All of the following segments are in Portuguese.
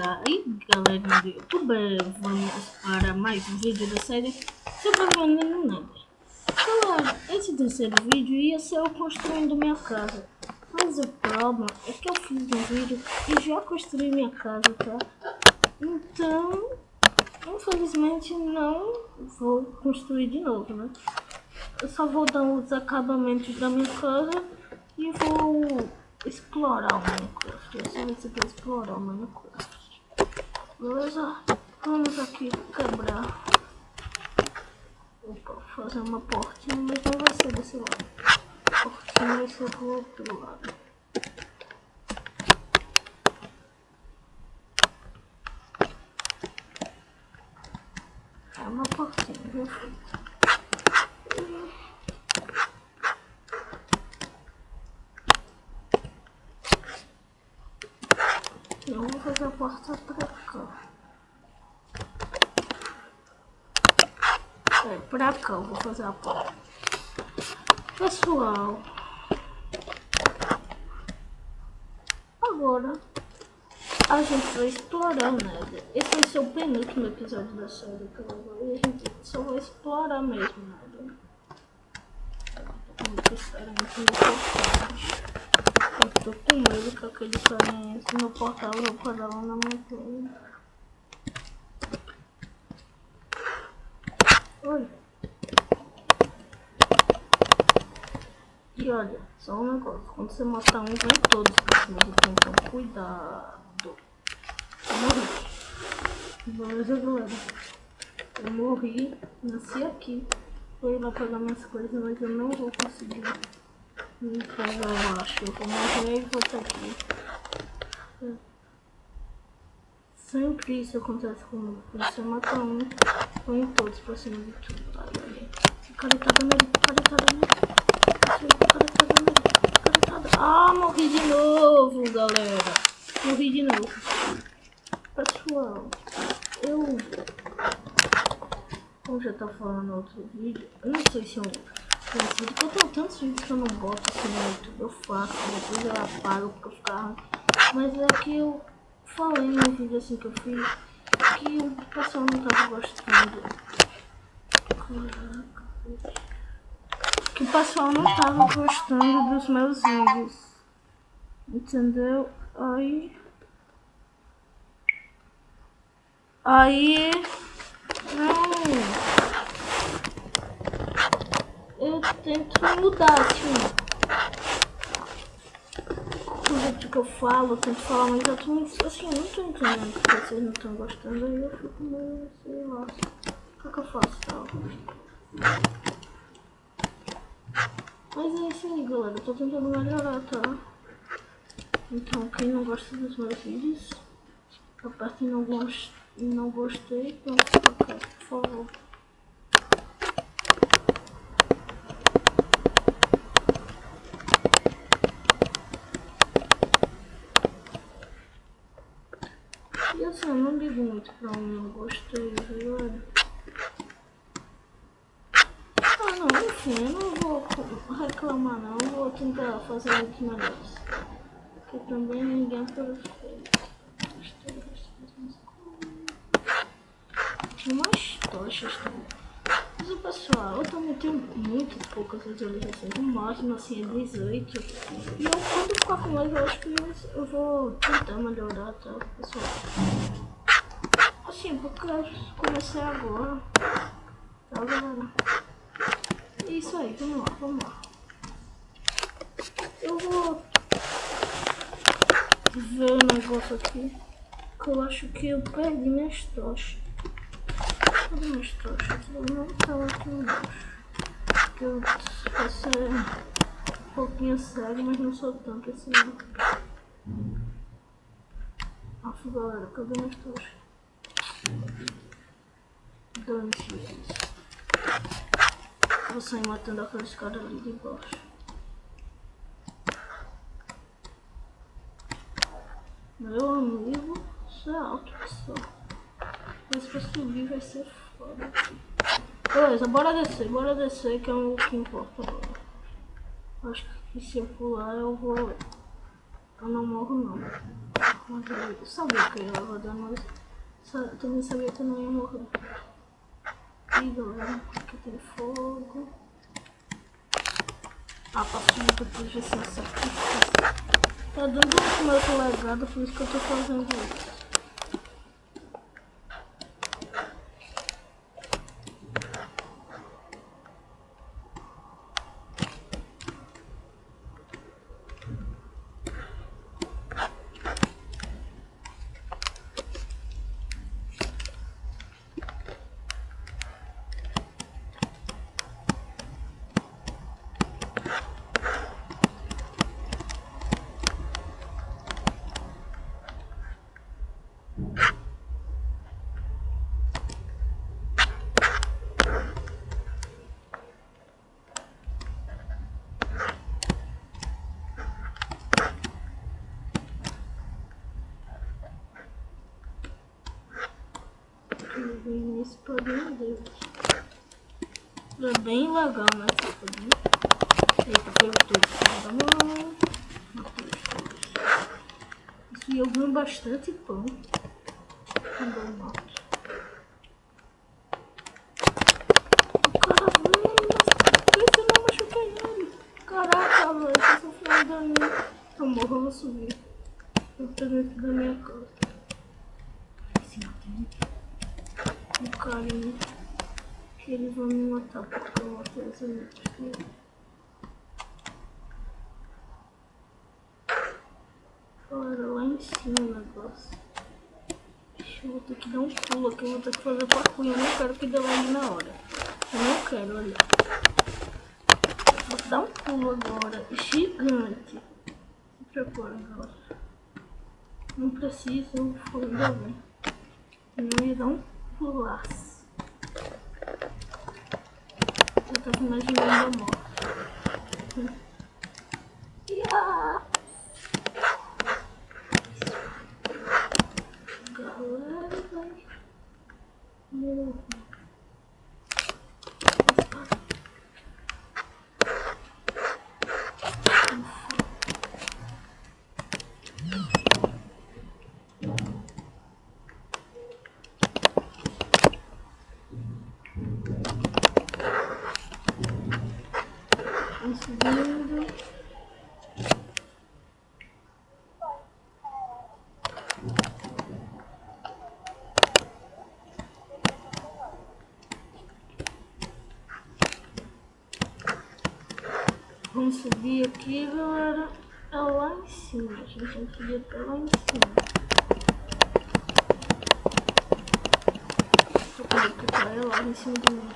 aí galerinha do YouTube, vamos para mais um vídeo da série Sobrevivendo no Nether. Galera, esse terceiro vídeo ia ser eu construindo minha casa, mas o problema é que eu fiz um vídeo e já construí minha casa, tá? Então, infelizmente não vou construir de novo, né? Eu só vou dar os acabamentos da minha casa e vou explorar o Minecraft. Essa vai ser para explorar o Minecraft. Beleza? Vamos aqui quebrar. Opa, fazer uma portinha, mas não vai ser desse lado. A portinha vai ser do outro lado. É uma portinha, já feita. Eu vou fazer a porta pra cá. É, pra cá eu vou fazer a porta. Pessoal, agora a gente vai explorar o Nether. Esse vai ser o penúltimo episódio da série, e a gente só vai explorar mesmo o Nether. Muito sério, muito importante. Eu tô com medo que aquele carinha entre no portal eu parar lá na montanha. Oi. E olha, só um negócio, quando você matar um, vem todos pra cima do tempo, então cuidado. Eu morri. Beleza, galera? Eu morri, nasci aqui. Fui lá pegar minhas coisas, mas eu não vou conseguir me pegar, eu acho. Eu vou morrer e vou estar aqui. Sempre isso acontece comigo. Você mata um, vem todos pra cima de tudo. Ai, ai. O cara tá dando ali, o cara tá dando ali. Ah, morri de novo, galera. Morri de novo. Pessoal, como já tá falando no outro vídeo, eu não sei se eu porque eu tenho tantos vídeos que eu não boto assim no YouTube. Eu faço, depois eu apago porque eu ficava. Mas é que eu falei no vídeo assim que eu fiz que o pessoal não tava gostando. Caraca, que o pessoal não tava gostando dos meus vídeos, entendeu? Aí não, eu tento mudar assim, o jeito que eu falo, eu tento falar, mas eu tô assim, eu não tô entendendo porque vocês não estão gostando, aí eu fico meio, sei lá, o que eu faço, tal. Mas é isso aí, galera, eu tô tentando melhorar, tá? Então, quem não gosta dos meus vídeos, aperte não gostei, pronto, por favor. E assim, eu não ligo muito pra não gostei, viu? Ah, não, enfim, eu não vou reclamar não, eu vou tentar fazer muito melhores. Porque também ninguém é perfeito. Tem mais tochas também. Mas o pessoal, eu também tenho muito poucas visualizações, no máximo assim é 18. E eu quando ficar com mais, eu acho que eu vou tentar melhorar, tá, pessoal? Assim, porque eu comecei agora, tá, galera? Isso aí, vamos lá. Eu vou ver o negócio aqui, que eu acho que eu perdi minhas tochas. Cadê minhas tochas? Eu não estava aqui embaixo. Porque eu posso ser um pouquinho cego, mas não sou tanto assim. Nossa, galera, cadê minhas tochas? Dane-se eles. Vou sair matando aqueles caras ali de baixo. Meu amigo, isso é alto, pessoal. Mas pra subir vai ser foda. Beleza, bora descer que é o que importa agora. Acho que se eu pular eu não morro não. Eu sabia que eu ia rodar, mas também sabia que eu não ia morrer. E galera, aqui tem fogo. Posso subir pra ver se essa aqui. Tá dando um meu legado, por isso que eu tô fazendo isso. Nesse padrinho dele. É bem legal nessa padrinho. Eita, pegou tudo da mão. Isso eu ganho bastante pão. Quando eu mato. O cara veio, mas eu não machuquei ele. Caraca, velho, eu tô sofrendo dano. Eu morro, eu vou subir. Eu tô dentro da minha casa. Esse matinho. O carinha. Que eles vão me matar porque eu matei essa gente. Olha lá em cima o negócio. Eu vou ter que dar um pulo aqui, eu vou ter que fazer parkour. Eu não quero que dê lag na hora. Eu não quero, olha. Vou dar um pulo agora. Gigante. Se prepara agora. Não precisa, eu vou ainda bem. Eu ia dar um pulaço. Eu tô imaginando a morte. Galera, vai. Meu. Subindo. Vamos subir aqui, galera. É lá em cima. A gente tem que subir até lá em cima. Tô com medo que caia lá em cima de mim.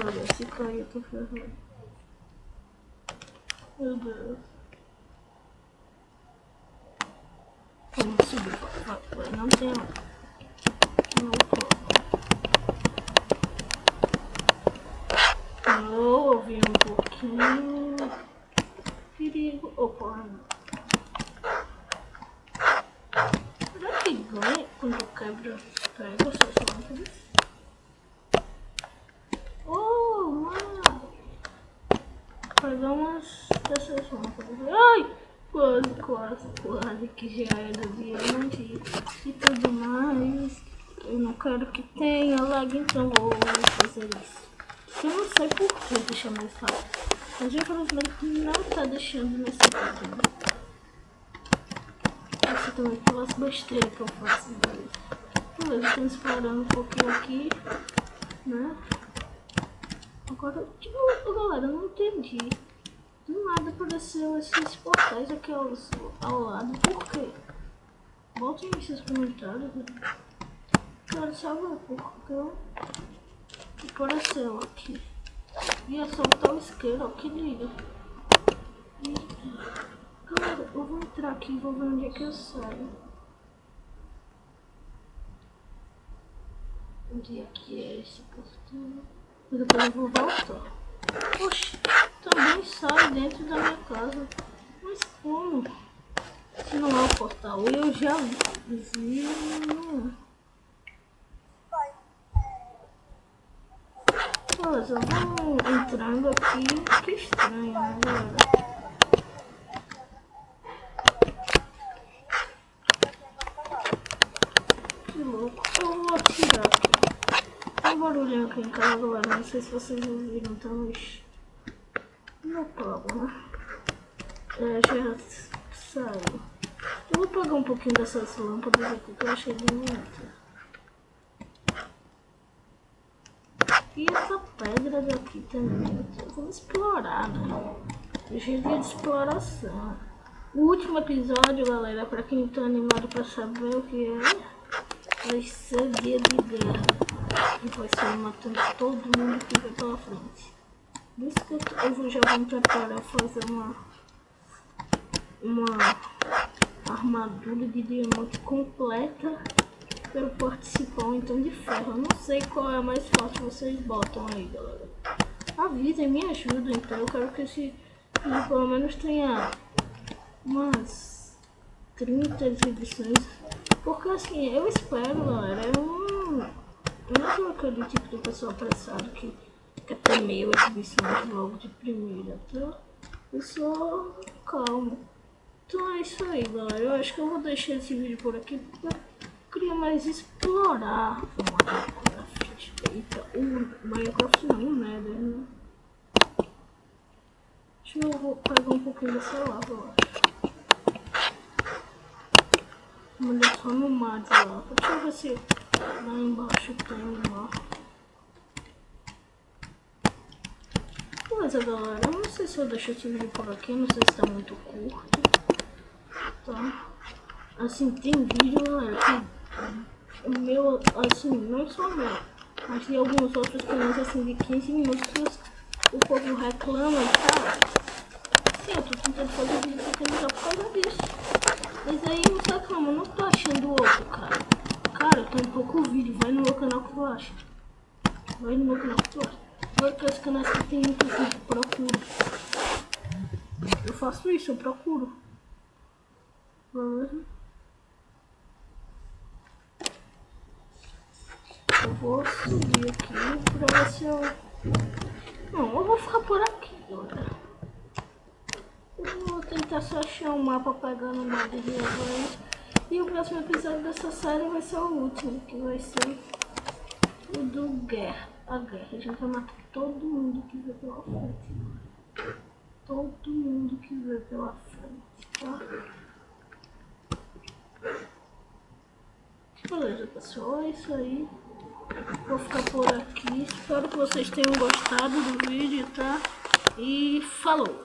Olha, se cair eu tô ferrado. Meu Deus. Vamos subir. Vai. Não tem lá. Não pode. Não, ouvi um pouquinho. Perigo. Opa, não. Será que ganha quando quebra? Pega essas lâmpadas. Oh, mano. Vai dar umas dessas lâmpadas. Ai! Quase que já era diamante e tudo mais. Eu não quero que tenha lag, então vou fazer isso. Eu não sei por que deixa mais rápido. Mas infelizmente não tá deixando nesse vídeo. Essa também pelas besteiras que eu faço. Beleza, estamos explorando um pouquinho aqui, né? Agora, tipo, galera, eu não entendi. Do nada apareceu esses portais aqui ao lado. Por quê? Botem aí seus comentários. Quero saber por que apareceu aqui. E é só botar o isqueiro, ó, que liga. Galera, eu vou entrar aqui e vou ver onde é que eu saio. Onde é que é esse portão? E depois eu vou voltar. Oxi, também sai dentro da minha casa. Mas como? Se não é o portal, eu já vi. Beleza, vamos entrando aqui. Que estranho, né, galera? Que louco. Eu vou tirar aqui. Tem um barulhinho aqui em casa, galera. Não sei se vocês ouviram, então não problema. Já saiu. Eu vou apagar um pouquinho dessas lâmpadas aqui que eu achei bonita. E essa pedra daqui também. Vamos explorar, né? Hoje é dia de exploração. O último episódio, galera, pra quem tá animado pra saber o que é, vai ser dia de guerra. E vai ser matando todo mundo que vai pela frente. Por isso que eu já vou me preparar fazer uma armadura de diamante completa para eu participar, então de ferro. Eu não sei qual é a mais forte, vocês botam aí, galera. Avisem, me ajudem, então. Eu quero que esse vídeo pelo menos tenha umas 30 exibições. Porque assim, eu espero, galera. Eu não sou aquele tipo de pessoa apressada que quer ter 1000 exibições logo de primeira, tá? Eu sou calmo. Então é isso aí, galera. Eu acho que eu vou deixar esse vídeo por aqui porque eu queria mais explorar o Minecraft. Eita, o Minecraft não, o Nether, né? Acho que eu vou pegar um pouquinho dessa lava, eu acho. Vou olhar só no mar de lava. Deixa eu ver se lá embaixo tem um mar. Beleza, galera. Eu não sei se eu deixo esse vídeo por aqui. Não sei se tá muito curto. Tá? Assim, tem vídeo, galera, que o meu, assim, não só meu, mas tem alguns outros canais, assim, de 15 minutos, o povo reclama e tal. Sim, eu tô tentando fazer vídeo pequeno por causa disso. Mas aí uns reclamam, não tô achando outro, cara. Cara, tem pouco vídeo, vai no meu canal que tu acha. Vai no meu canal que tu acha. Vai para os canais que tem muito vídeo, procura. Eu faço isso, eu procuro. Beleza? Eu vou subir aqui pra ver se eu... Não, eu vou ficar por aqui, galera. Eu vou tentar só achar um mapa pegando o mapa de agora. E o próximo episódio dessa série vai ser o último, que vai ser o do Guerra. A guerra. A gente vai matar todo mundo que vê pela frente. Todo mundo que vê pela frente, tá? Beleza, pessoal, é isso aí. Vou ficar por aqui. Espero que vocês tenham gostado do vídeo, tá? E falou!